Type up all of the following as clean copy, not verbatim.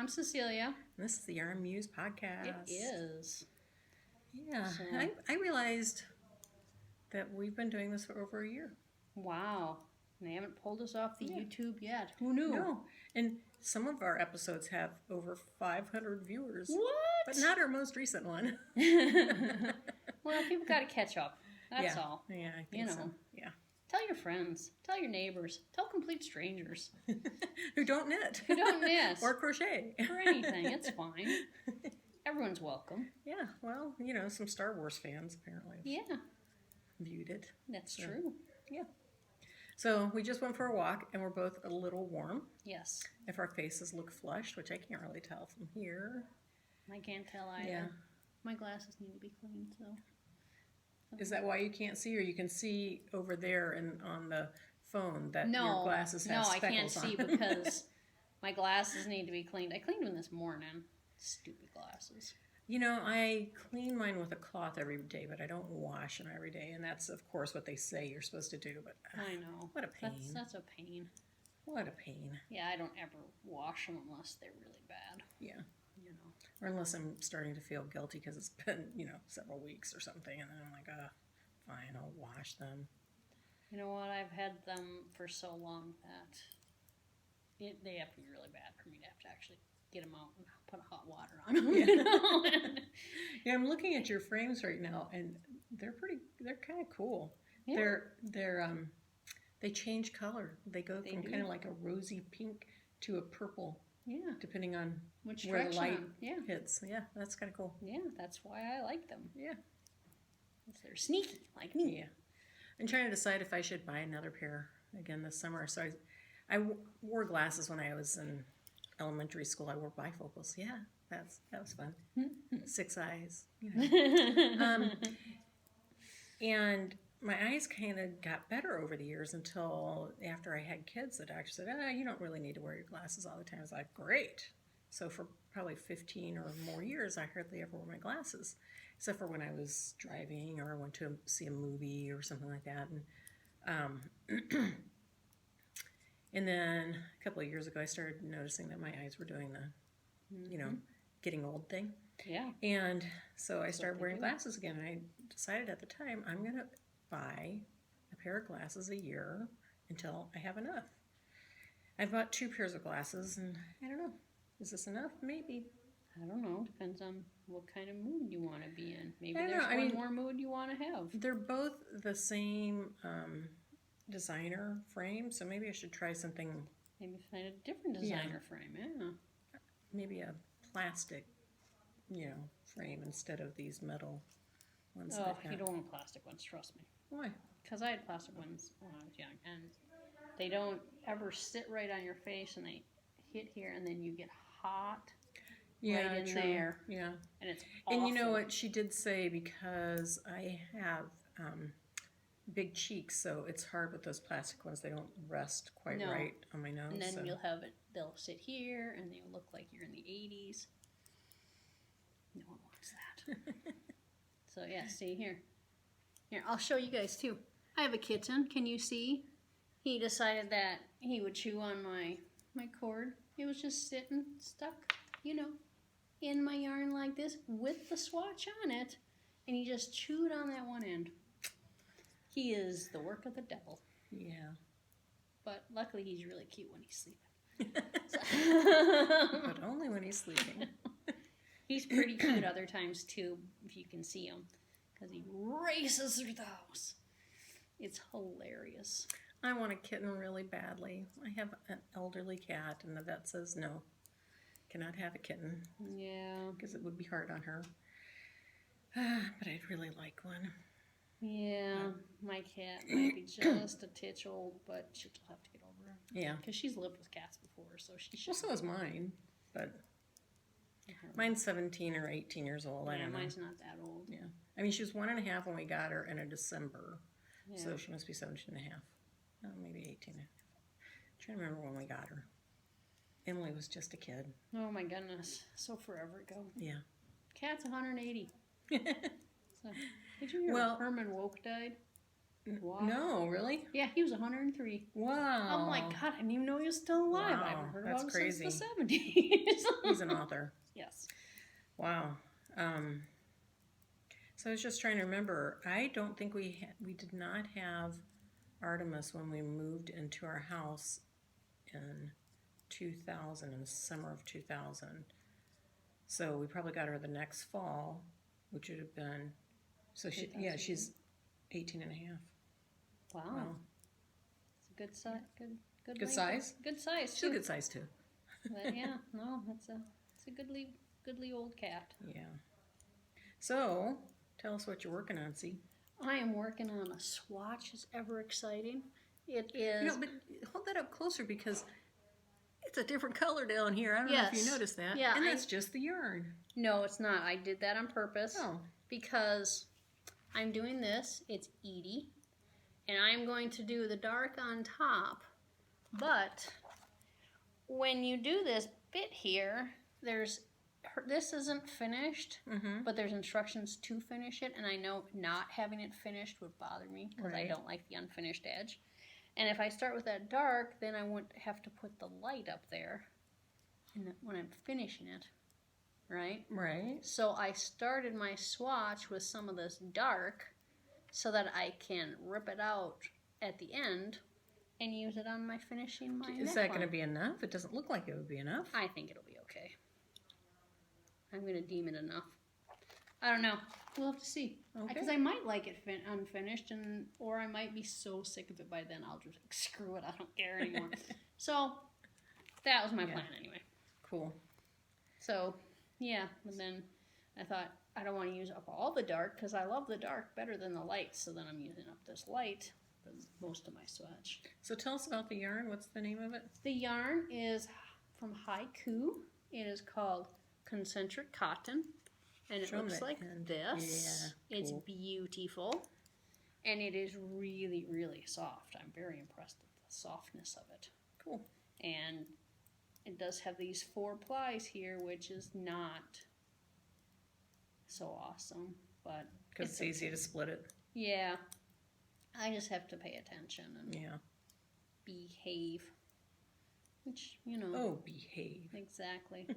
I'm Cecilia. This is the Yarn Mews podcast. It is. Yeah, so, I realized that we've been doing this for over a year. Wow. And they haven't pulled us off the YouTube yet. Who knew? No. And some of our episodes have over 500 viewers. What? But not our most recent one. Well, people got to catch up. That's all. Yeah, I think so. Yeah. Tell your friends. Tell your neighbors. Tell complete strangers. Who don't knit. Who don't knit. Or crochet. Or anything. It's fine. Everyone's welcome. Yeah, well, some Star Wars fans apparently viewed it. That's true. Yeah. So we just went for a walk, and we're both a little warm. Yes. If our faces look flushed, which I can't really tell from here. I can't tell either. Yeah. My glasses need to be cleaned, so. Is that why you can't see, or you can see over there and on the phone that your glasses have speckles on? No, I can't see because my glasses need to be cleaned. I cleaned them this morning. Stupid glasses. I clean mine with a cloth every day, but I don't wash them every day, and that's, of course, what they say you're supposed to do, but I know. What a pain. That's a pain. What a pain. Yeah, I don't ever wash them unless they're really bad. Yeah. Or unless I'm starting to feel guilty because it's been, several weeks or something, and then I'm like, fine, I'll wash them. You know what? I've had them for so long that they have to be really bad for me to have to actually get them out and put hot water on them. Yeah, I'm looking at your frames right now, and they're kind of cool. Yeah. They change color. They go from kind of like a rosy pink to a purple. Yeah, depending on which where the light hits. Yeah, that's kind of cool. Yeah, that's why I like them. Yeah. They're sneaky, like me. Yeah. I'm trying to decide if I should buy another pair again this summer. So I wore glasses when I was in elementary school. I wore bifocals. Yeah, that was fun. 6 eyes. And my eyes kind of got better over the years until after I had kids. The doctor said, you don't really need to wear your glasses all the time. I was like, great. So for probably 15 or more years, I hardly ever wore my glasses, except for when I was driving or I went to see a movie or something like that. And and then a couple of years ago, I started noticing that my eyes were doing the, getting old thing. Yeah. And so I started wearing glasses again. And I decided at the time, I'm going to buy a pair of glasses a year until I have enough. I've bought 2 pairs of glasses, and I don't know. Is this enough? Maybe. I don't know. Depends on what kind of mood you want to be in. Maybe there's one more mood you want to have. They're both the same designer frame, so maybe I should try something. Maybe find a different designer frame, yeah. Maybe a plastic, frame instead of these metal ones. Oh, you don't want plastic ones, trust me. Why? Because I had plastic ones when I was young, and they don't ever sit right on your face, and they hit here, and then you get hot right in there. Yeah. And it's awful. And you know what? She did say, because I have big cheeks, so it's hard with those plastic ones. They don't rest quite right on my nose. And then you'll have it, they'll sit here, and they'll look like you're in the 80s. No one wants that. So, yeah, see here. Here, I'll show you guys, too. I have a kitten. Can you see? He decided that he would chew on my cord. He was just sitting, stuck, in my yarn like this with the swatch on it. And he just chewed on that one end. He is the work of the devil. Yeah. But luckily he's really cute when he's sleeping. But only when he's sleeping. He's pretty cute other times too, if you can see him. Because he races through the house. It's hilarious. I want a kitten really badly. I have an elderly cat, and the vet says no. Cannot have a kitten. Yeah. Because it would be hard on her. But I'd really like one. Yeah, my cat might be just a titch old, but she'll have to get over it. Yeah. Because she's lived with cats before, so she should. Well, so is mine, but mine's 17 or 18 years old. I don't know. Mine's not that old. Yeah. I mean, she was 1.5 when we got her in December. Yeah. So she must be 17 and a half. Maybe 18 and a half. I'm trying to remember when we got her. Emily was just a kid. Oh my goodness. So forever ago. Yeah. Cat's 180. So, did you hear Herman Woke died? Wow. No, really? Yeah, he was 103. Wow. Oh my God, I didn't even know he was still alive. I Wow, haven't heard that's about him crazy. since the 70s. He's an author. Yes. Wow. So I was just trying to remember. I don't think we did not have Artemis when we moved into our house in 2000, in the summer of 2000. So we probably got her the next fall, which would have been, so she, yeah, she's 18 and a half. Wow. Wow. It's a good size. Good Good length. size? Good size, She's too. a good size too. But yeah, no, it's a goodly old cat. Yeah. So, tell us what you're working on, see? I am working on a swatch. It's ever exciting. It is. No, but hold that up closer because it's a different color down here. I don't know if you noticed that. Yeah, and that's just the yarn. No, it's not. I did that on purpose. Oh. Because I'm doing this. It's Edie. And I'm going to do the dark on top. But when you do this bit here, this isn't finished, but there's instructions to finish it, and I know not having it finished would bother me because I don't like the unfinished edge. And if I start with that dark, then I won't have to put the light up there when I'm finishing it, right? Right. So I started my swatch with some of this dark so that I can rip it out at the end and use it on my finishing my Is that going to neckline. be enough? It doesn't look like it would be enough. I think it'll be okay. I'm going to deem it enough. I don't know. We'll have to see. Okay. Because I might like it unfinished, or I might be so sick of it by then I'll just screw it. I don't care anymore. So that was my plan anyway. Cool. So yeah, but then I thought I don't want to use up all the dark because I love the dark better than the light. So then I'm using up this light for most of my swatch. So tell us about the yarn. What's the name of it? The yarn is from Haiku. It is called Concentric Cotton. And it looks like this. Yeah, It's cool. beautiful. And it is really, really soft. I'm very impressed with the softness of it. Cool. And it does have these 4 plies here, which is not so awesome. But Because it's easy to split it. yeah. I just have to pay attention and behave. Which, you know. Oh, behave. Exactly.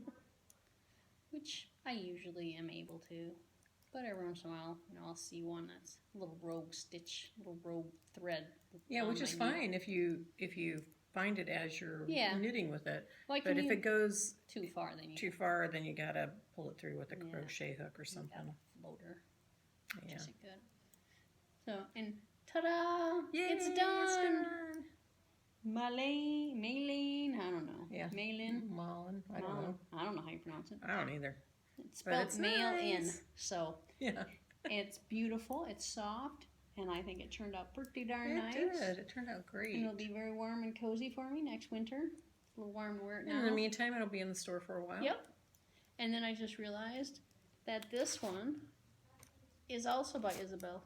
Which I usually am able to. But every once in a while, I'll see one that's a little rogue stitch, little rogue thread. Yeah, which is fine if you find it as you're knitting with it. Like but if it goes too far, then you gotta pull it through with a crochet hook or something. Got a floater, which Yeah. isn't good. So, and ta-da! Yay, It's done. Maylene, I don't know. Yeah. Maylene. Malin. I don't know. I don't know how you pronounce it. I don't either. It's spelled it's mail-in, nice. so Yeah. it's beautiful. It's soft, and I think it turned out pretty darn nice. It did. It turned out great. And it'll be very warm and cozy for me next winter. It's a little warm to wear it now. In the meantime, it'll be in the store for a while. Yep. And then I just realized that this one is also by Isabel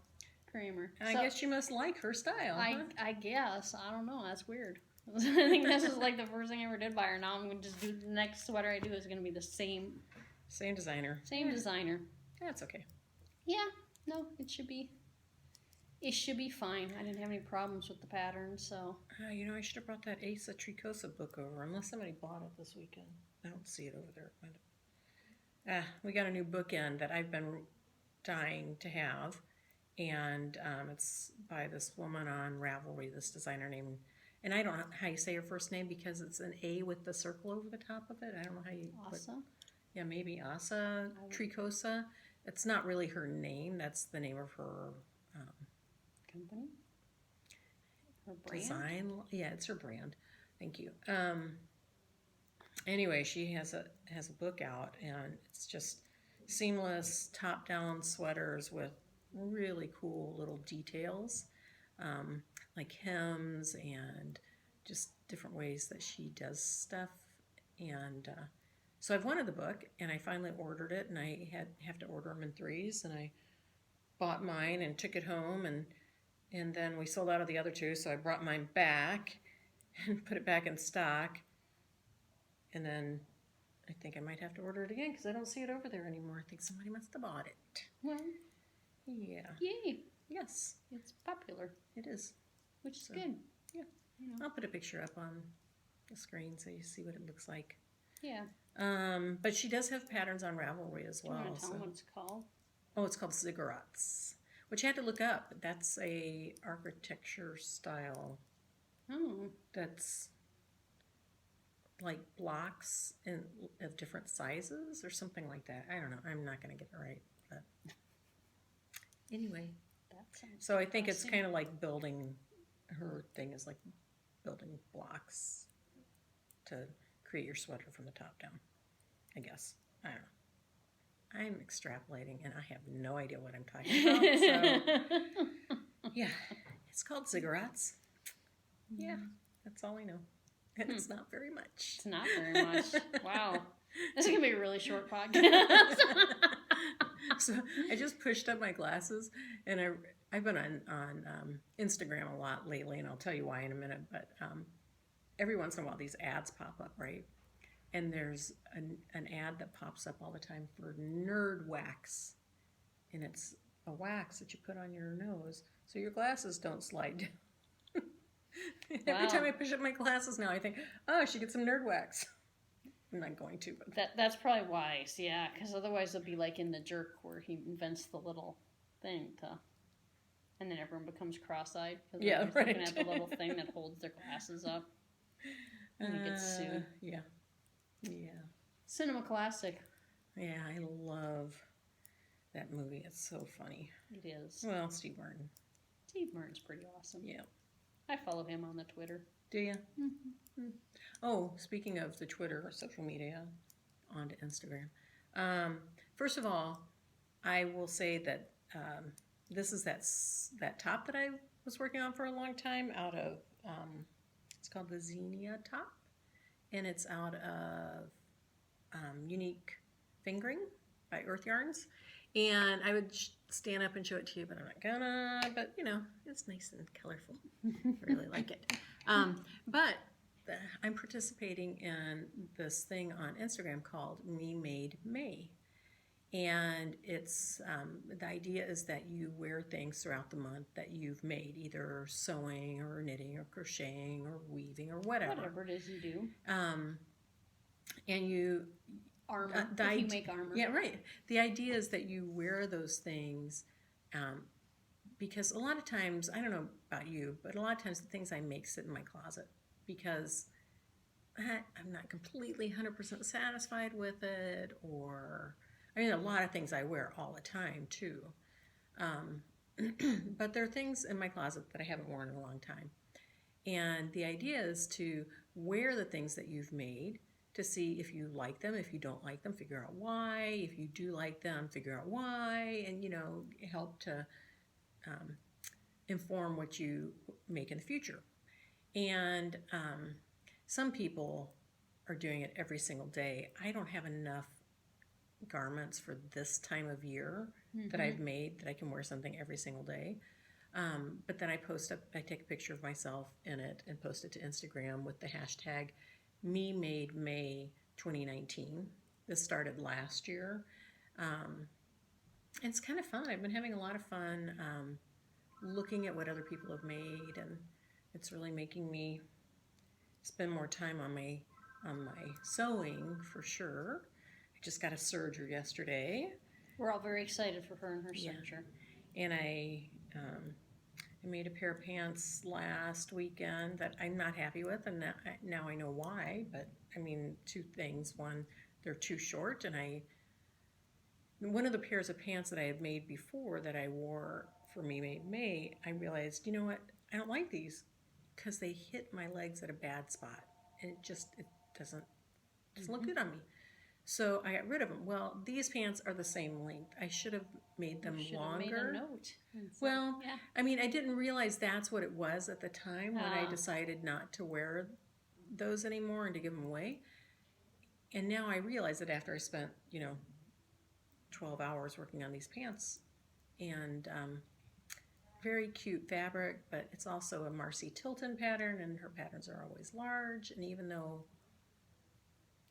Kramer. And I guess you must like her style. Huh? I guess. I don't know. That's weird. I think this is like the first thing I ever did by her. Now I'm going to just do the next sweater I do is going to be the same designer. Same designer. That's okay. Yeah. No, it should be fine. I didn't have any problems with the pattern, so. I should have brought that Asa Tricosa book over, unless somebody bought it this weekend. I don't see it over there. We got a new bookend that I've been dying to have, and it's by this woman on Ravelry, this designer named, and I don't know how you say her first name because it's an A with the circle over the top of it. I don't know how you... Asa? Yeah, maybe Asa Tricosa. It's not really her name. That's the name of her... Company? Her brand? Design. Yeah, it's her brand. Thank you. Anyway, she has a book out, and it's just seamless top-down sweaters with really cool little details, like hems and just different ways that she does stuff. And so I've wanted the book, and I finally ordered it, and I have to order them in 3s, and I bought mine and took it home, and then we sold out of the other 2, so I brought mine back and put it back in stock. And then I think I might have to order it again because I don't see it over there anymore. I think somebody must have bought it. Well, Yeah. yay. Yes, It's popular, it is. which is So, good. yeah. You know. I'll put a picture up on the screen so you see what it looks like. Yeah. But she does have patterns on Ravelry as Do you well. want to tell them what it's called? Oh, it's called ziggurats, which I had to look up. That's a architecture style Oh. that's like blocks of different sizes or something like that. I don't know. I'm not going to get it right. But anyway, That sounds so I think it's interesting. kind of like building, her thing is like building blocks to create your sweater from the top down, I guess. I don't know. I'm extrapolating and I have no idea what I'm talking about. So yeah, it's called ziggurats. Yeah, that's all I know. And it's not very much. It's not very much. Wow. This is going to be a really short podcast. So I just pushed up my glasses, and I've been on Instagram a lot lately, and I'll tell you why in a minute. But every once in a while, these ads pop up, right? And there's an ad that pops up all the time for Nerd Wax, and it's a wax that you put on your nose so your glasses don't slide down. Every time I push up my glasses now, I think, oh, I should get some Nerd Wax. I'm not going to, but That's probably wise, yeah, because otherwise it'll be like in The Jerk where he invents the little thing and then everyone becomes cross-eyed because yeah, they're right. looking at the little thing that holds their glasses up. And he gets sued. Yeah. Cinema classic. Yeah, I love that movie. It's so funny. It is. Well, Steve Martin. Steve Martin's pretty awesome. Yeah. I follow him on the Twitter. Do you? Mm-hmm. Oh, speaking of the Twitter or social media, onto Instagram. First of all, I will say that this is that top that I was working on for a long time out of, it's called the Zinnia top, and it's out of Unique Fingering by Earth Yarns. And I would stand up and show it to you, but I'm not gonna. But, you know, it's nice and colorful. I really like it. But I'm participating in this thing on Instagram called Me Made May. And it's the idea is that you wear things throughout the month that you've made, either sewing or knitting or crocheting or weaving or whatever. Whatever it is you do. And you... Armor, if you make armor. Yeah, right. The idea is that you wear those things because a lot of times, I don't know about you, but a lot of times the things I make sit in my closet because I'm not completely 100% satisfied with it, or, I mean, a lot of things I wear all the time too. But there are things in my closet that I haven't worn in a long time. And the idea is to wear the things that you've made, to see if you like them. If you don't like them, figure out why. If you do like them, figure out why, and, you know, help to inform what you make in the future. And some people are doing it every single day. I don't have enough garments for this time of year that I've made that I can wear something every single day. But then I take a picture of myself in it and post it to Instagram with the hashtag Me Made May 2019. This started last year. It's kind of fun. I've been having a lot of fun looking at what other people have made, and it's really making me spend more time on my sewing for sure. I just got a serger yesterday. We're all very excited for her and her Yeah. serger. And I made a pair of pants last weekend that I'm not happy with, and now I know why. But I mean, two things. One, they're too short, and one of the pairs of pants that I had made before that I wore for Me Made May, I realized, you know what, I don't like these because they hit my legs at a bad spot, and it doesn't look good on me. So I got rid of them. Well, these pants are the same length. I should have made them longer. Made a note. Well, yeah. I mean, I didn't realize that's what it was at the time when I decided not to wear those anymore and to give them away. And now I realize that after I spent, 12 hours working on these pants, and very cute fabric, but it's also a Marcy Tilton pattern, and her patterns are always large. And even though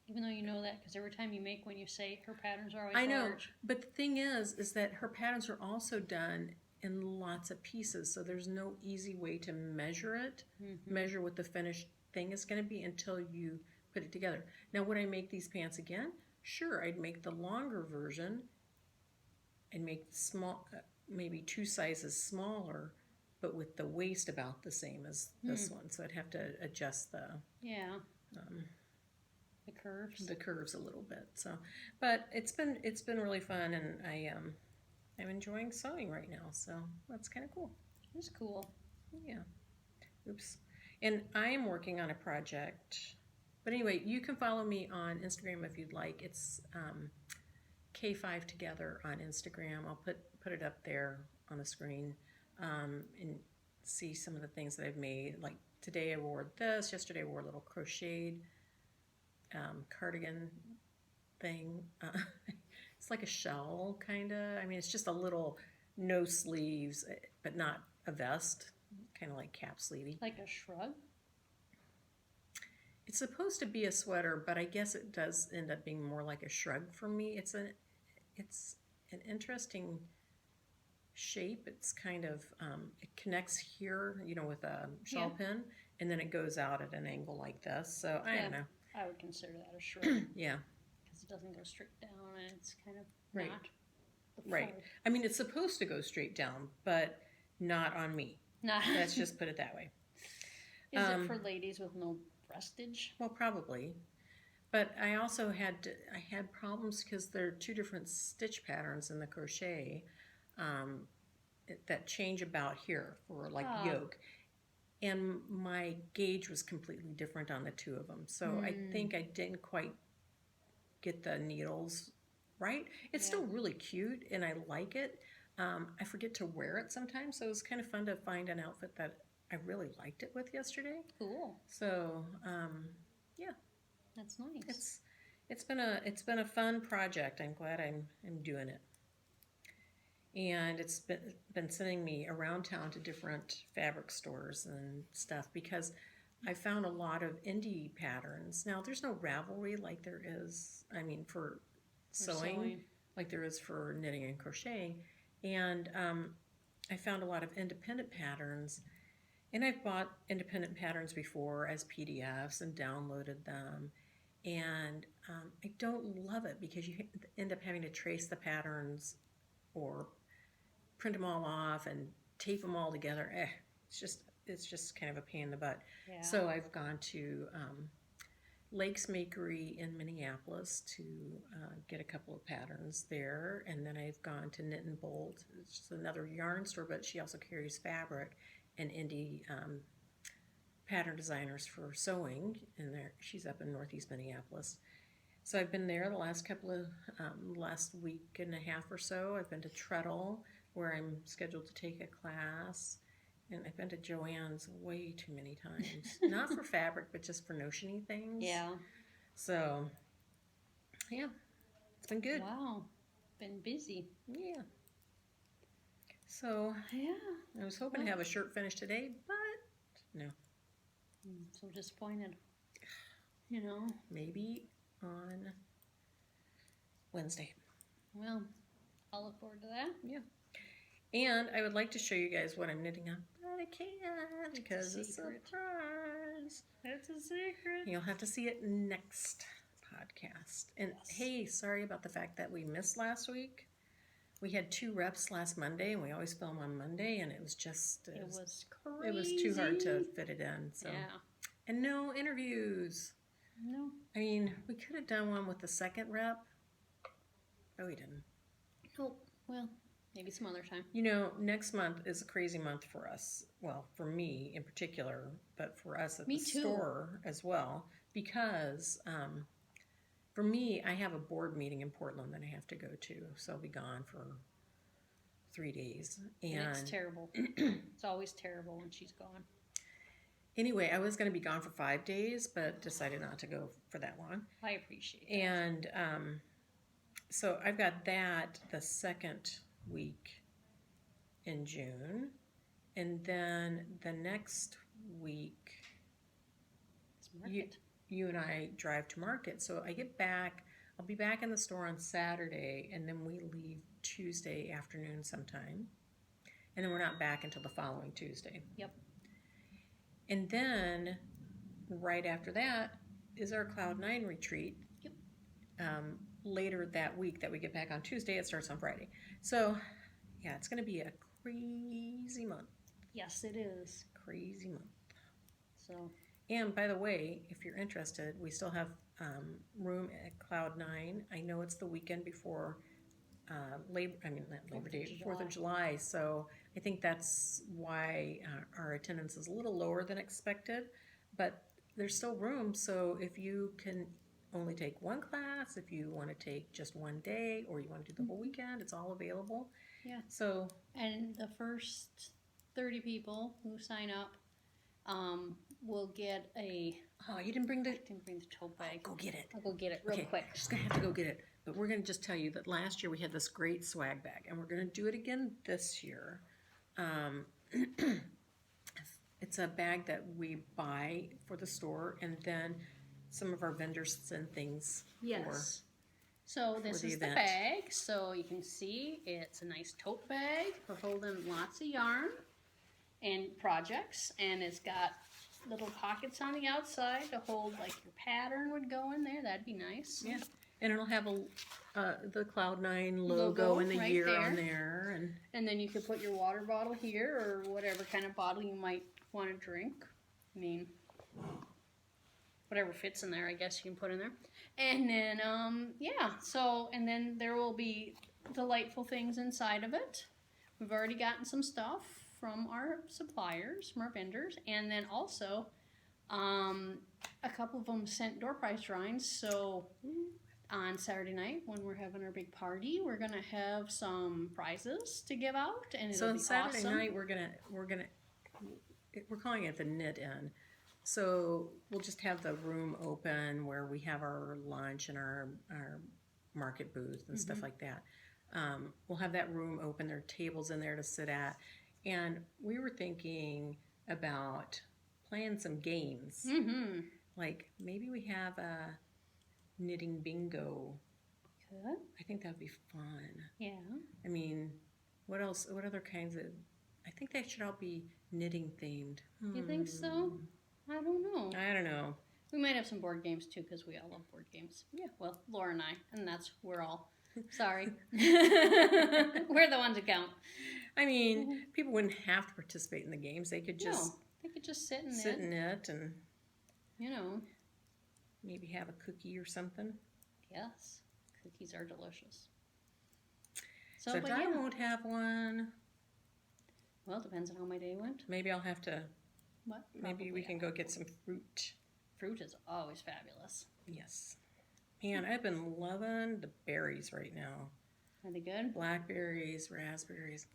you know that, because every time you make one, you say her patterns are always I know, large. but the thing is that her patterns are also done in lots of pieces, so there's no easy way to measure it, measure what the finished thing is going to be until you put it together. Now, would I make these pants again? Sure, I'd make the longer version and make the small, maybe 2 sizes smaller, but with the waist about the same as this one. So I'd have to adjust the the curves a little bit. So, but it's been really fun, and I'm enjoying sewing right now. So that's kind of cool. It's cool. Yeah. Oops. And I am working on a project. But anyway, you can follow me on Instagram if you'd like. It's K5 Together on Instagram. I'll put it up there on the screen, and see some of the things that I've made. Like today I wore this. Yesterday I wore a little crocheted cardigan thing. It's like a shell, kind of. I mean, it's just a little no sleeves, but not a vest. Kind of like cap sleevey. Like a shrug? It's supposed to be a sweater, but I guess it does end up being more like a shrug for me. It's an interesting shape. It's kind of, it connects here, with a shawl pin, and then it goes out at an angle like this. So I don't know. I would consider that a shrug. Yeah. Because it doesn't go straight down, and it's kind of Right. not. Right. I mean, it's supposed to go straight down, but not on me. Not. Let's just put it that way. Is it for ladies with no breastage? Well, probably. But I also had problems because there are 2 different stitch patterns in the crochet that change about here for like yoke. And my gauge was completely different on the 2 of them. So I think I didn't quite get the needles right. It's still really cute and I like it. I forget to wear it sometimes, so it was kind of fun to find an outfit that I really liked it with yesterday. Cool. So, yeah. That's nice. It's been a fun project. I'm glad I'm doing it. And it's been sending me around town to different fabric stores and stuff because I found a lot of indie patterns. Now, there's no Ravelry like there is, for sewing, like there is for knitting and crocheting. And I found a lot of independent patterns. And I've bought independent patterns before as PDFs and downloaded them. And I don't love it because you end up having to trace the patterns or print them all off and tape them all together. It's just kind of a pain in the butt. Yeah. So I've gone to Lakes Makery in Minneapolis to get a couple of patterns there. And then I've gone to Knit and Bolt. It's just another yarn store, but she also carries fabric and indie pattern designers for sewing. And she's up in Northeast Minneapolis. So I've been there the last last week and a half or so. I've been to Treadle, where I'm scheduled to take a class. And I've been to Joann's way too many times. Not for fabric, but just for notiony things. Yeah. So, yeah. It's been good. Wow. Been busy. Yeah. So, yeah. I was hoping to have a shirt finished today, but no. I'm so disappointed. Maybe on Wednesday. Well, I'll look forward to that. Yeah. And I would like to show you guys what I'm knitting on, but I can't because it's a surprise. It's a secret. You'll have to see it next podcast. And hey, sorry about the fact that we missed last week. We had 2 reps last Monday, and we always film on Monday, and it was just it was crazy. It was too hard to fit it in. So. Yeah. And no interviews. No. I mean, we could have done one with the second rep, but we didn't. Oh, well. Maybe some other time. Next month is a crazy month for us. Well, for me in particular, but for us at the store as well. Because for me, I have a board meeting in Portland that I have to go to. So I'll be gone for 3 days. And it's terrible. It's always terrible when she's gone. Anyway, I was going to be gone for 5 days, but decided not to go for that long. I appreciate it. And so I've got that the second week in June, and then the next week you and I drive to market. So I get back, I'll be back in the store on Saturday, and then we leave Tuesday afternoon sometime, and then we're not back until the following Tuesday. Yep. And then right after that is our Cloud 9 retreat. Yep. Later that week that we get back on Tuesday, it starts on Friday. So, yeah, it's going to be a crazy month. Yes, it is. Crazy month. So. And by the way, if you're interested, we still have room at Cloud 9. I know it's the weekend before Labor Day, 4th of July. So I think that's why our attendance is a little lower than expected. But there's still room. So if you can only take one class, if you want to take just one day, or you want to do the whole weekend, it's all available. Yeah. So. And the first 30 people who sign up will get a... Oh, you didn't bring the... I didn't bring the tote bag. Go get it. I'll go get it real quick. Just going to have to go get it. But we're going to just tell you that last year we had this great swag bag, and we're going to do it again this year. It's a bag that we buy for the store, and then some of our vendors send things Yes. So this is the bag. So you can see it's a nice tote bag for holding lots of yarn and projects, and it's got little pockets on the outside to hold, like your pattern would go in there. That'd be nice. Yeah, and it'll have the Cloud 9 logo and the right year there on there, and then you could put your water bottle here, or whatever kind of bottle you might want to drink. I mean, whatever fits in there, I guess you can put in there. And then yeah, so and then there will be delightful things inside of it. We've already gotten some stuff from our suppliers, from our vendors, and then also a couple of them sent door prize drawings. So on Saturday night, when we're having our big party, we're gonna have some prizes to give out, and it'll so on be Saturday awesome. night we're calling it the knit in. So we'll just have the room open where we have our lunch and our market booth and stuff like that. We'll have that room open. There are tables in there to sit at. And we were thinking about playing some games. Mm-hmm. Like maybe we have a knitting bingo. Good. I think that'd be fun. Yeah. I mean, what else? What other kinds of... I think they should all be knitting themed. You think so? I don't know. I don't know. We might have some board games too, because we all love board games. Yeah. Well, Laura and I, and we're all. Sorry. We're the ones that count. I mean, people wouldn't have to participate in the games. They could just they could just sit sit in it and maybe have a cookie or something. Yes, cookies are delicious. So Except I won't have one. Well, it depends on how my day went. Maybe I'll have to. What? Maybe we can go get some fruit. Fruit is always fabulous. Yes. Man, I've been loving the berries right now. Are they good? Blackberries, raspberries.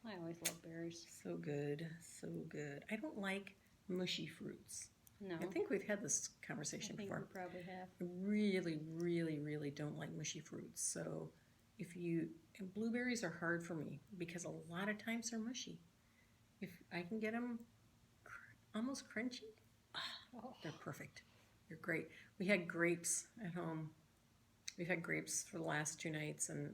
I always love berries. So good. So good. I don't like mushy fruits. No. I think we've had this conversation before. I think we probably have. I really, really, really don't like mushy fruits. So and blueberries are hard for me because a lot of times they're mushy. If I can get them almost crunchy, they're perfect. They're great. We had grapes at home. We've had grapes for the last 2 nights, and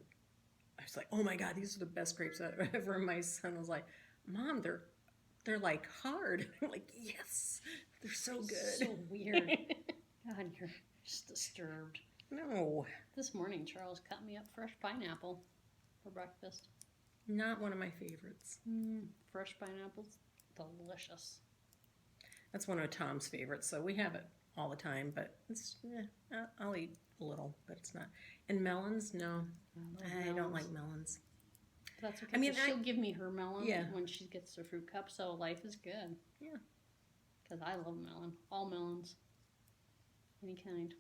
I was like, oh my God, these are the best grapes ever. And my son was like, Mom, they're like hard. I'm like, yes, they're so good. So weird. God, you're just disturbed. No. This morning, Charles cut me up fresh pineapple for breakfast. Not one of my favorites. Fresh pineapple's delicious. That's one of Tom's favorites, so we have it all the time, but it's, I'll eat a little, but it's not. And melons, no. I don't like melons. That's okay. I mean, she'll give me her melon Yeah. when she gets her fruit cup, so life is good. Yeah. Because I love melon. All melons. Any kind.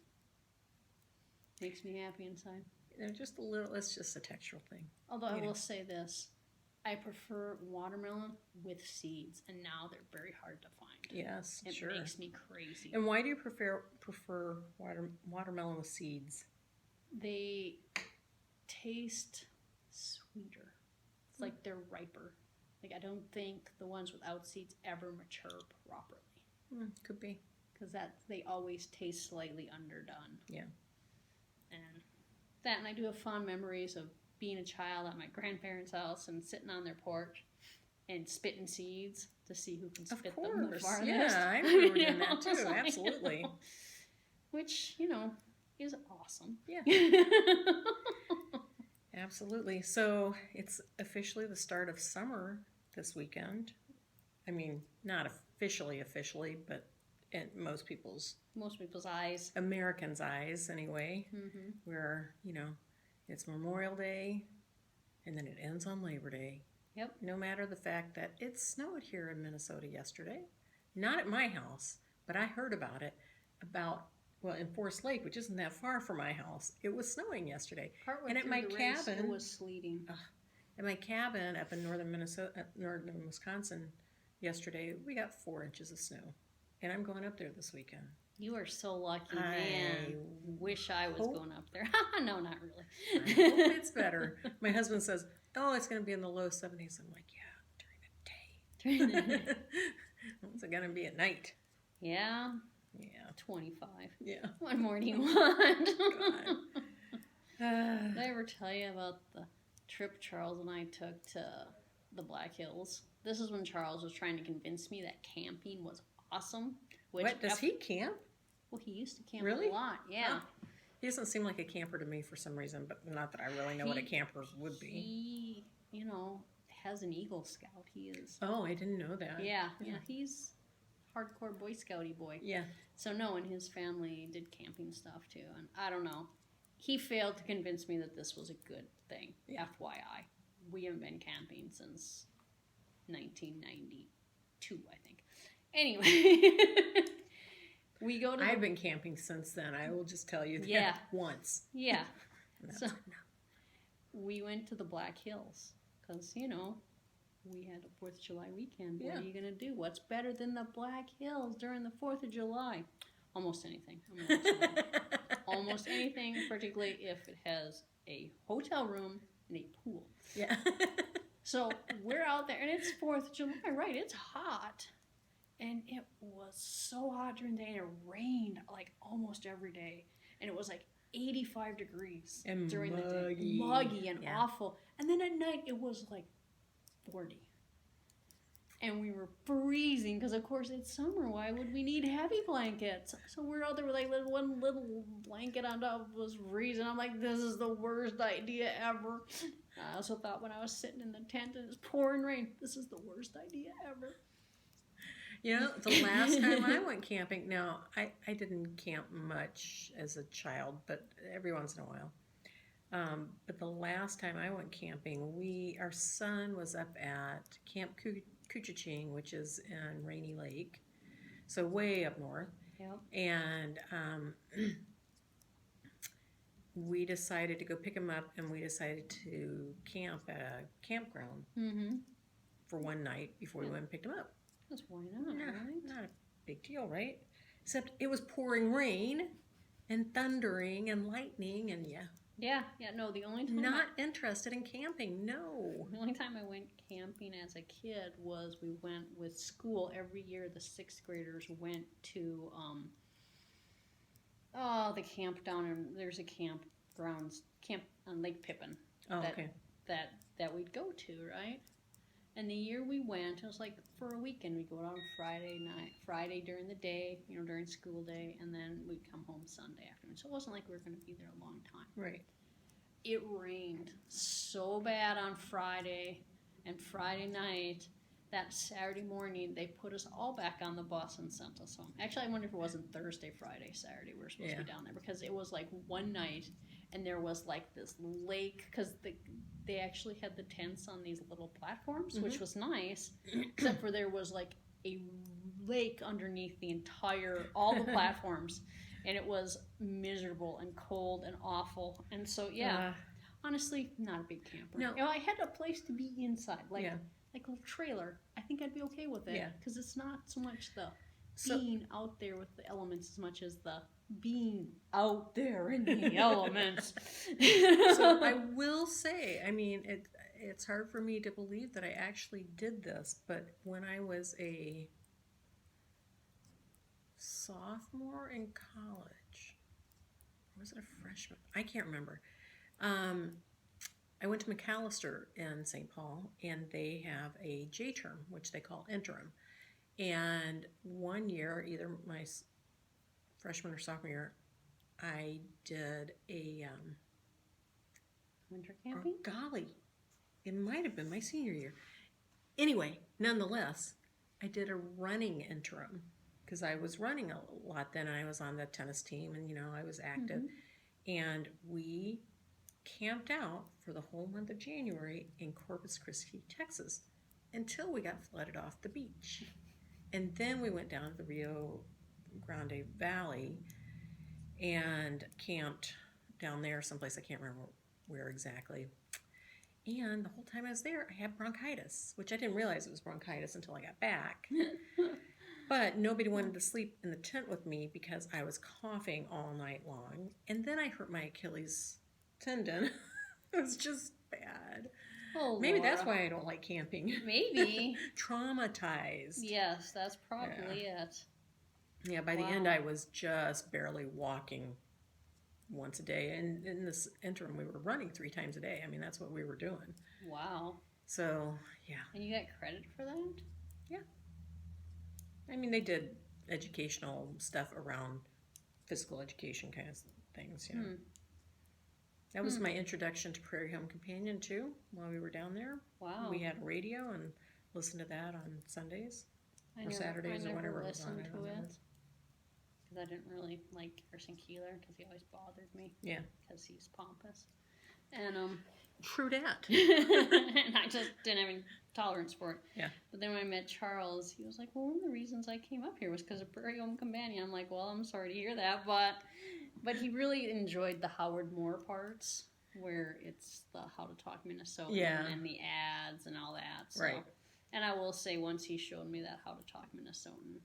Makes me happy inside. They're just a little, it's just a textural thing. Although I will say this, I prefer watermelon with seeds, and now they're very hard to find. Yes, sure. It makes me crazy. And why do you prefer watermelon with seeds? They taste sweeter. It's like they're riper. Like I don't think the ones without seeds ever mature properly. Could be. Because they always taste slightly underdone. Yeah. And I do have fond memories of being a child at my grandparents' house and sitting on their porch and spitting seeds to see who can Of spit them the course. farthest. Yeah, I remember You doing know, that too. it's like, Absolutely. Which, is awesome. Yeah. Absolutely. So it's officially the start of summer this weekend. I mean, not officially, but in most people's eyes. Americans' eyes anyway, Mm-hmm. where, it's Memorial Day and then it ends on Labor Day. Yep. No matter the fact that it snowed here in Minnesota yesterday. Not at my house, but I heard about it in Forest Lake, which isn't that far from my house. It was snowing yesterday. Partway And at through my the race, cabin, it was sleeting. At my cabin up in northern Wisconsin yesterday, we got 4 inches of snow. And I'm going up there this weekend. You are so lucky, man. Wish I was going up there. No, not really. I hope it's better. My husband says, it's going to be in the low 70s. I'm like, yeah, during the day. What's it going to be at night? Yeah. Yeah. 25. Yeah. What more do you want? God. Did I ever tell you about the trip Charles and I took to the Black Hills? This is when Charles was trying to convince me that camping was awesome. What, does he camp? Well, he used to camp Really? a lot, yeah. Oh. He doesn't seem like a camper to me for some reason, but not that I really know what a camper would be. He, has an Eagle Scout. He is. Oh, I didn't know that. Yeah, he's hardcore Boy Scouty boy. Yeah. So no, and his family did camping stuff too, and I don't know. He failed to convince me that this was a good thing. Yeah. FYI, we haven't been camping since 1992, I think. Anyway, we go to. I've been camping since then. I will just tell you that. Yeah. Once. Yeah. So No. we went to the Black Hills because we had a 4th of July weekend. What are you gonna do? What's better than the Black Hills during the 4th of July? Almost anything. Almost anything, particularly if it has a hotel room and a pool. Yeah. So we're out there, and it's 4th of July, right? It's hot. And it was so hot during the day, and it rained like almost every day. And it was like 85 degrees and during muggy. the day. Muggy and Yeah. awful. And then at night, it was like 40. And we were freezing because, of course, it's summer. Why would we need heavy blankets? So we're out there with like one little blanket on top of us freezing. I'm like, this is the worst idea ever. I also thought when I was sitting in the tent and it's pouring rain, this is the worst idea ever. The last time I went camping, now, I didn't camp much as a child, but every once in a while. But the last time I went camping, our son was up at Camp Kuchaching, which is in Rainy Lake, so way up north. Yep. And we decided to go pick him up, and we decided to camp at a campground for one night before we went and picked him up. That's why not, Yeah, right? not a big deal, right? Except it was pouring rain and thundering and lightning, and Yeah, no, the only time not interested in camping, no. the only time I went camping as a kid was we went with school. Every year the 6th graders went to the camp down in, there's a camp on Lake Pippin. Oh, okay. That we'd go to, right? And the year we went, it was like for a weekend. We'd go out on Friday during the day, during school day, and then we'd come home Sunday afternoon. So it wasn't like we were going to be there a long time. Right. It rained so bad on Friday and Friday night that Saturday morning they put us all back on the bus and sent us home. Actually, I wonder if it wasn't Thursday, Friday, Saturday we were supposed to be down there, because it was like one night and there was like this lake, because they actually had the tents on these little platforms, which was nice, except for there was like a lake underneath all the platforms, and it was miserable and cold and awful. And so, honestly, not a big camper. No. I had a place to be inside, like a little trailer. I think I'd be okay with it, because it's not so much the being out there with the elements as much as the being out there in the elements. So I will say, I mean, it's hard for me to believe that I actually did this, but when I was a sophomore in college, or was it a freshman? I can't remember. I went to McAllister in St. Paul, and they have a J term, which they call interim. And one year, either my freshman or sophomore year, I did a Winter camping? oh, golly, it might have been my senior year. Anyway, nonetheless, I did a running interim because I was running a lot then, and I was on the tennis team, and I was active. And we camped out for the whole month of January in Corpus Christi, Texas, until we got flooded off the beach. And then we went down to the Rio Grande Valley and camped down there someplace. I can't remember where exactly. And the whole time I was there, I had bronchitis, which I didn't realize it was bronchitis until I got back. But nobody wanted to sleep in the tent with me because I was coughing all night long. And then I hurt my Achilles tendon. It was just bad. Oh, Maybe Laura. that's why I don't like camping. Maybe. Traumatized. Yes, that's probably it. Yeah, by the end I was just barely walking once a day. And in this interim, we were running 3 times a day. I mean, that's what we were doing. Wow. So, yeah. And you got credit for that? Yeah. I mean, they did educational stuff around physical education kind of things, That was my introduction to Prairie Home Companion, too, while we were down there. Wow. We had radio and listened to that on Sundays or Saturdays or whenever it was on. I never listened to it because I didn't really like Garrison Keeler because he always bothered me. Yeah. Because he's pompous. And True dat. and I just didn't have any tolerance for it. Yeah. But then when I met Charles, he was like, well, one of the reasons I came up here was because of Prairie Home Companion. I'm like, well, I'm sorry to hear that, but he really enjoyed the Howard Moore parts where it's the How to Talk Minnesota and the ads and all that. So. Right. And I will say once he showed me that How to Talk Minnesotan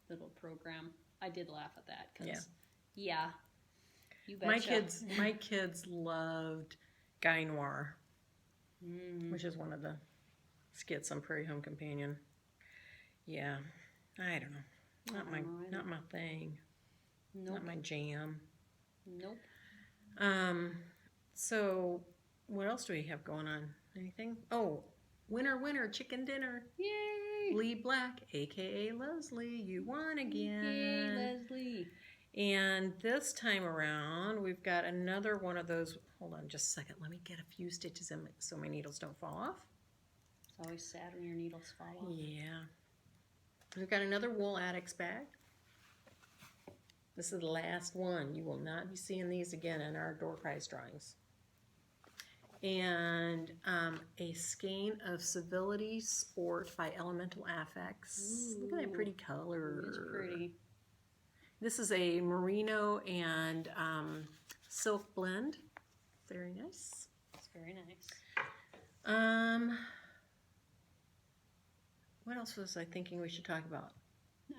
little program, I did laugh at that because, you betcha. My kids loved Guy Noir, which is one of the skits on Prairie Home Companion. Yeah, I don't know. Not my thing. Nope. Not my jam. Nope. So what else do we have going on? Anything? Oh, winner, chicken dinner. Yay! Lee Black, aka Leslie, you won again. Yay, Leslie. And this time around, we've got another one of those. Hold on just a second. Let me get a few stitches in so my needles don't fall off. It's always sad when your needles fall off. Yeah. We've got another Wool Addicts bag. This is the last one. You will not be seeing these again in our door prize drawings. And a skein of Civility Sport by Elemental Affects. Look at that pretty color. It's pretty. This is a merino and silk blend. Very nice. It's very nice. What else was I thinking we should talk about?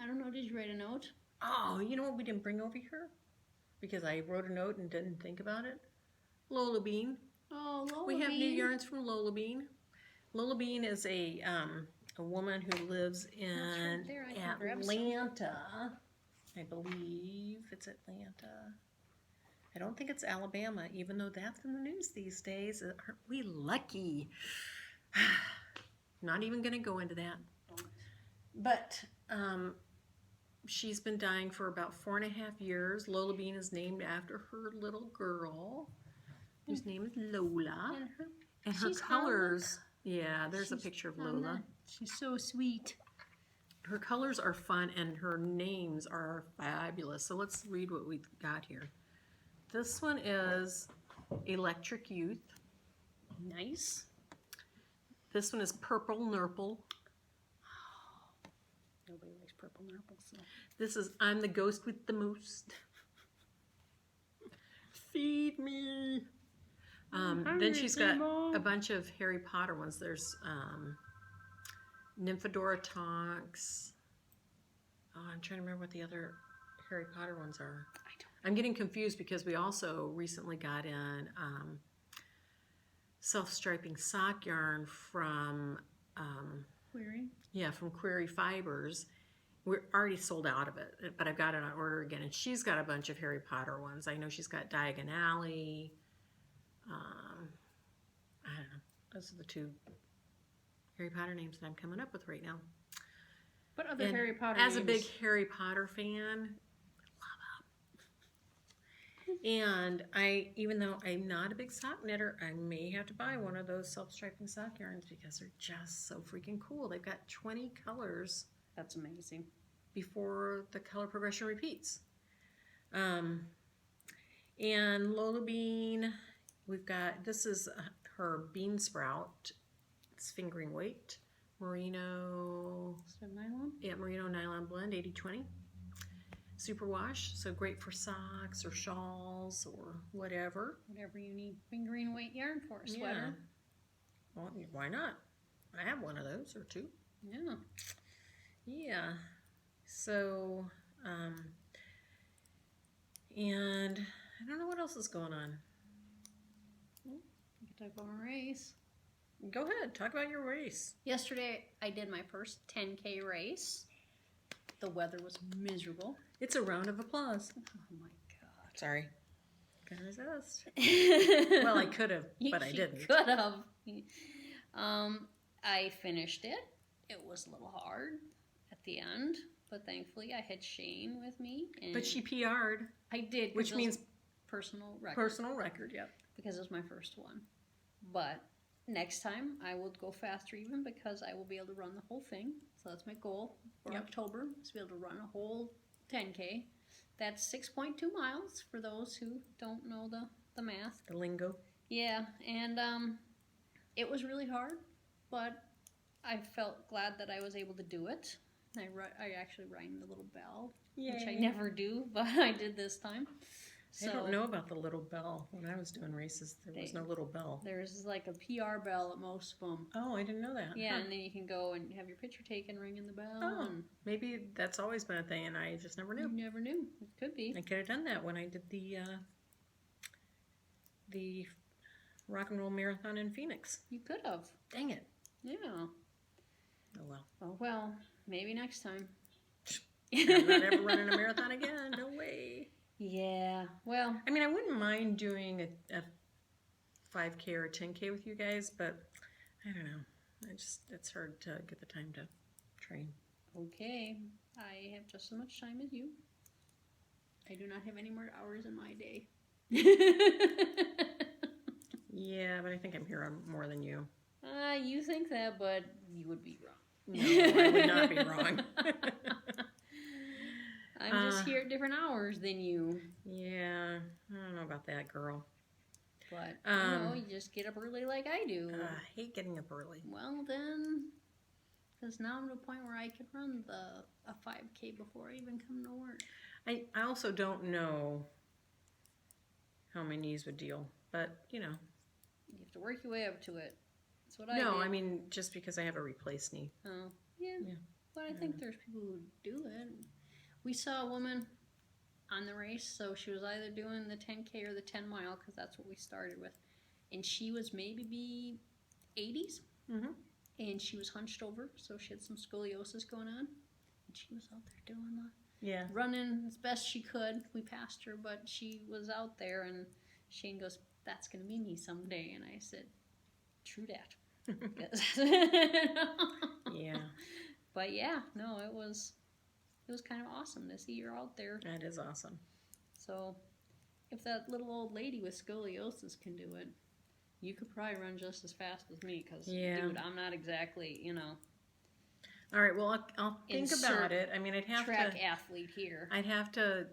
I don't know. Did you write a note? Oh, you know what we didn't bring over here? Because I wrote a note and didn't think about it? Lola Bean. Oh, Lola We have Bean. new yarns from Lola Bean. Lola Bean is a woman who lives in right there. I can grab some. Atlanta. I believe it's Atlanta. I don't think it's Alabama, even though that's in the news these days. Aren't we lucky? Not even going to go into that. But she's been dying for about 4.5 years. Lola Bean is named after her little girl, whose name is Lola. And her colors, there's a picture of Lola. She's so sweet. Her colors are fun and her names are fabulous. So let's read what we've got here. This one is Electric Youth. Nice. This one is Purple Nurple. Nobody likes purple nurple. So. This is I'm the Ghost with the Most. Feed me. Then she's got a bunch of Harry Potter ones. There's Nymphadora Tonks. Oh, I'm trying to remember what the other Harry Potter ones are. I'm getting confused because we also recently got in self-striping sock yarn from Query? Yeah, from Query Fibers. We're already sold out of it, but I've got it on order again. And she's got a bunch of Harry Potter ones. I know she's got Diagon Alley. I Those are the two Harry Potter names that I'm coming up with right now. What other And Harry Potter as names? a big Harry Potter fan, and even though I'm not a big sock knitter, I may have to buy one of those self-striping sock yarns because they're just so freaking cool. They've got 20 colors That's amazing. before the color progression repeats. And Lola Bean, we've got, this is her bean sprout. It's fingering weight. Merino, So nylon? yeah, Merino nylon blend, 80/20. Superwash, so great for socks or shawls or whatever. Whatever you need fingering weight yarn for a sweater. Yeah. Well, why not? I have one of those or two. Yeah. Yeah. So, and I don't know what else is going on. You can talk about my race. Go ahead, talk about your race. Yesterday, I did my first 10K race. The weather was miserable. It's a round of applause. Oh my god. Sorry. Couldn't resist. Well, I could have, but I didn't. Could have. I finished it. It was a little hard at the end, but thankfully I had Shane with me. And But she PR'd. I did. Which means personal record. personal record, yep. Because it was my first one. But next time I will go faster even because I will be able to run the whole thing. So that's my goal for October, is to be able to run a whole 10K. That's 6.2 miles for those who don't know the math. The lingo. Yeah, and it was really hard, but I felt glad that I was able to do it. I actually rang the little bell, which I never do, but I did this time. So I don't know about the little bell. When I was doing races, there was no little bell. There's like a PR bell at most of them. Oh, I didn't know that. Yeah, Huh. and then you can go and have your picture taken, ringing the bell. Oh, and maybe that's always been a thing, and I just never knew. you never knew. It could be. I could have done that when I did the rock and roll marathon in Phoenix. You could have. Dang it. Yeah. Oh well. Oh well, maybe next time. I'm not ever running a marathon again. No way. Yeah. Well, I mean, I wouldn't mind doing a 5K or a 10K with you guys, but I don't know. It's hard to get the time to train. okay. I have just as much time as you. I do not have any more hours in my day. Yeah, but I think I'm here more than you. You think that, but you would be wrong. No, I would not be wrong. I'm just here at different hours than you. Yeah, I don't know about that, girl. But, you know, you just get up early like I do. I hate getting up early. Well, then, because now I'm at a point where I could run a 5K before I even come to work. I also don't know how my knees would deal, but, you know. You have to work your way up to it. That's what I No, did. I mean, just because I have a replaced knee. Oh, yeah. Yeah. But I think there's people who do it. We saw a woman on the race, so she was either doing the 10K or the 10 mile, because that's what we started with. And she was maybe 80s, Mm-hmm. and she was hunched over, so she had some scoliosis going on. And she was out there doing Yeah. running as best she could. We passed her, but she was out there, and Shane goes, "That's going to be me someday." And I said, "True dat." Yeah. But yeah, no, it was kind of awesome to see her out there. That is awesome. So if that little old lady with scoliosis can do it, you could probably run just as fast as me, because, dude, I'm not exactly, you know. All right, well, I'll think Insert about it. I mean, I'd have track to... athlete here. I'd have to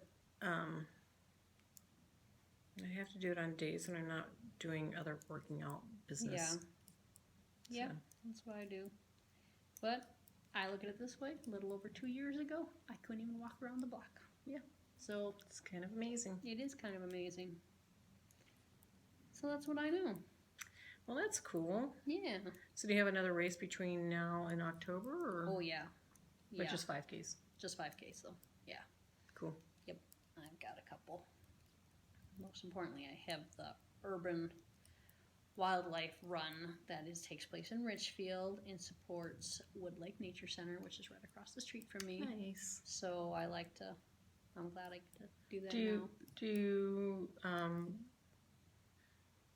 do it on days when I'm not doing other working out business. Yeah. Yep, that's what I do. But I look at it this way. A little over 2 years ago, I couldn't even walk around the block. Yeah. So It's kind of amazing. it is kind of amazing. So that's what I know. Well, that's cool. Yeah. So do you have another race between now and October, or Oh, yeah. but Yeah. just 5Ks? Just 5K, so yeah. Cool. Yep. I've got a couple. Most importantly, I have the urban wildlife run that takes place in Richfield and supports Wood Lake Nature Center, which is right across the street from me. Nice. So I'm glad I get to do that Do you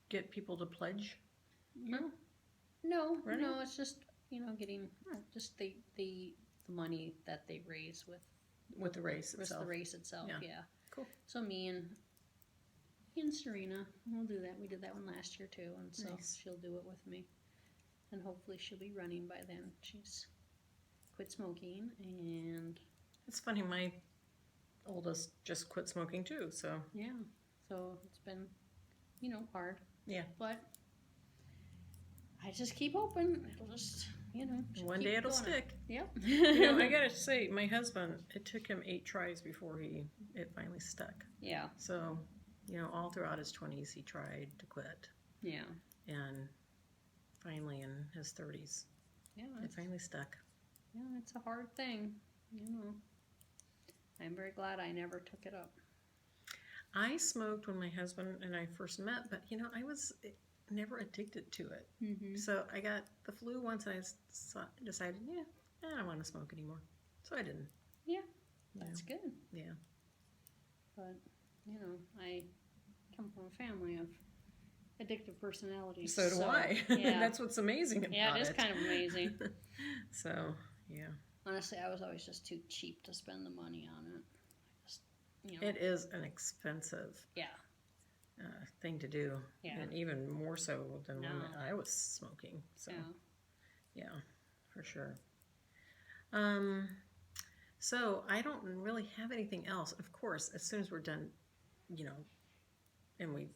get people to pledge? now. No, Running? no, it's just, getting just the money that they raise With the race with itself. the race itself. Yeah. Yeah. Cool. So me and Serena, we'll do that. We did that one last year too, and so Nice. she'll do it with me, and hopefully she'll be running by then. She's quit smoking, and It's funny, my oldest just quit smoking too, so. yeah, so it's been, hard. Yeah. But I just keep hoping it'll just, One keep day it'll going. stick. Yep. I gotta say, my husband, it took him 8 tries before it finally stuck. Yeah. So, all throughout his 20s, he tried to quit. Yeah. And finally, in his 30s, Yeah. it finally stuck. Yeah, it's a hard thing, I'm very glad I never took it up. I smoked when my husband and I first met, but, I was never addicted to it. Mm-hmm. So I got the flu once, and I decided, I don't want to smoke anymore. So I didn't. Yeah, that's good. Yeah. But, I come from a family of addictive personalities. So do I. Yeah. That's what's amazing about it. Yeah, it is kind of amazing. So, yeah. Honestly, I was always just too cheap to spend the money on it. It is an expensive Yeah. thing to do. Yeah. And even more so than when No. I was smoking. So, Yeah. yeah, for sure. So I don't really have anything else. Of course, as soon as we're done, and we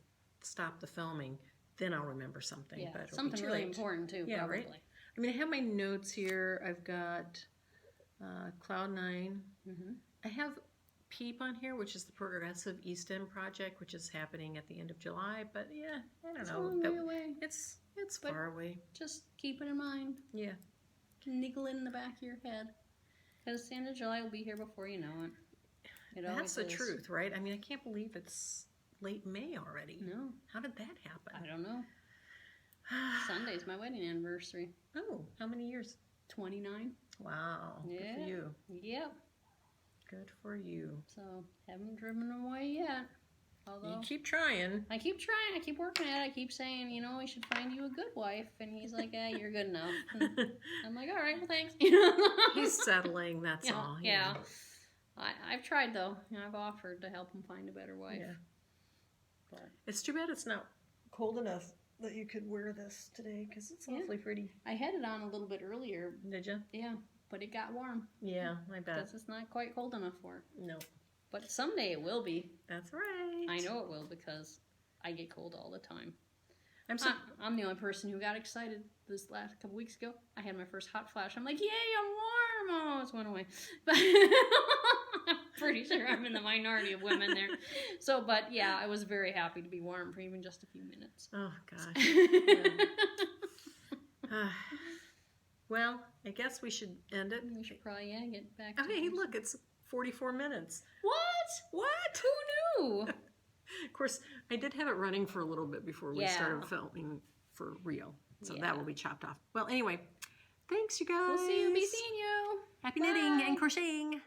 stop the filming, then I'll remember something. Yeah, But it'll be something too really late. important too, Yeah, probably. right? I mean, I have my notes here. I've got Cloud 9. Mm-hmm. I have PEEP on here, which is the Progressive East End project, which is happening at the end of July. But yeah, I don't It's a know. long way away. It's But- far away. Just keep it in mind. Yeah. Niggle it in the back of your head. Because the end of July will be here before you know it. That's always the is. truth, right? I mean, I can't believe it's late May already. No, How did that happen? I don't know. Sunday's my wedding anniversary. Oh, how many years? 29. Wow. Good Yeah. for you. Yep. Good for you. So, haven't driven away yet. You Although, keep trying. I keep trying. I keep working at it. I keep saying, we should find you a good wife. And he's like, you're good enough. And I'm like, all right, well, thanks. He's settling, that's all. Yeah. I've tried, though. I've offered to help him find a better wife. Yeah. But It's too bad it's not cold enough that you could wear this today, because it's Yeah. awfully pretty. I had it on a little bit earlier. Did you? Yeah, but it got warm. Yeah, I bet. Because it's not quite cold enough for it. No. But someday it will be. That's right. I know it will because I get cold all the time. I'm so... I'm the only person who got excited this last couple weeks ago. I had my first hot flash. I'm like, yay, I'm warm. Oh, it's went away. But I'm pretty sure I'm in the minority of women there. So, but yeah, I was very happy to be warm for even just a few minutes. Oh, gosh. Well, I guess we should end it. We should probably, get back to Okay, this. look, it's 44 minutes. What? What? Who knew? Of course, I did have it running for a little bit before we Yeah. started filming for real. So Yeah. that will be chopped off. Well, anyway, thanks, you guys. We'll see you. Be seeing you. Happy Bye. knitting and crocheting.